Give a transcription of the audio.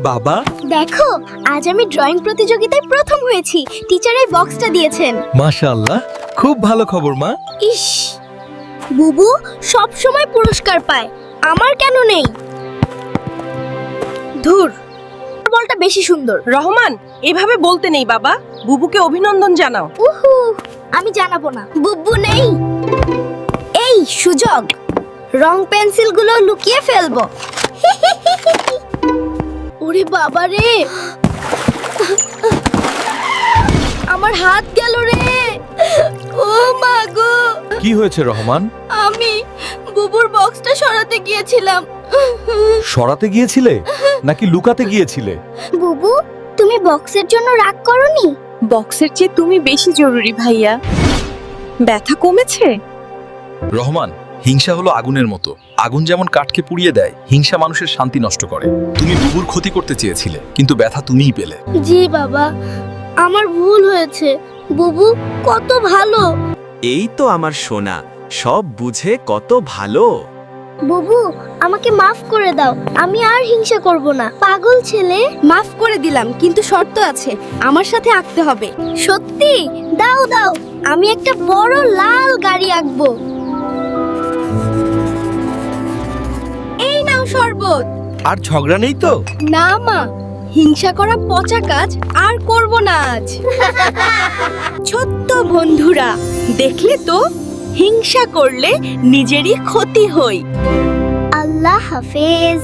বাবা, দেখো আজ আমি ড্রয়িং প্রতিযোগিতায় প্রথম হয়েছি। টিচার এই বক্সটা দিয়েছেন। মাশাআল্লাহ, খুব ভালো খবর মা। ইস, বুবু সব সময় পুরস্কার পায়, আমার কেন নেই? ধুর, বলটা বেশি সুন্দর। রহমান, এভাবে বলতে নেই বাবা। বুবুকে অভিনন্দন জানাও। উহু, আমি জানাবো না। বুবু নেই। এই সুযোগ, রং পেন্সিলগুলো লুকিয়ে ফেলবো। ওরে বাবা রে, আমার হাত গেল রে। ও মা গো, কি হয়েছে রহমান? আমি বুবুর বক্সটা সরাতে গিয়েছিলাম। সরাতে গিয়েছিলে নাকি লুকাতে গিয়েছিলে? বুবু, তুমি বক্সের জন্য রাগ করনি? বক্সের চেয়ে তুমি বেশি জরুরি ভাইয়া। ব্যথা কমেছে? রহমান, হিংসা হলো আগুনের মতো। আগুন যেমন কাঠকে পুড়িয়ে দেয়, হিংসা মানুষের শান্তি নষ্ট করে। তুমি বুবুর ক্ষতি করতে চেয়েছিলে, কিন্তু ব্যথা তুমিই পেলে। জি বাবা, আমার ভুল হয়েছে। বুবু কত ভালো। এই তো আমার সোনা, সব বুঝে কত ভালো। বুবু, আমাকে মাফ করে দাও, আমি আর হিংসা করব না। পাগল ছেলে। মাফ করে দিলাম, কিন্তু শর্ত আছে, আমার সাথে আঁকতে হবে। সত্যি? দাও দাও, আমি একটা বড় লাল গাড়ি আঁকবো। এই নাও শরবত। আর ঝগড়া নেই তো? না মা, হিংসা করা পচা কাজ আর করব না আজ। ছোট্ট বন্ধুরা, দেখলে তো, হিংসা করলে নিজেরই ক্ষতি হয়। আল্লাহ হাফেজ।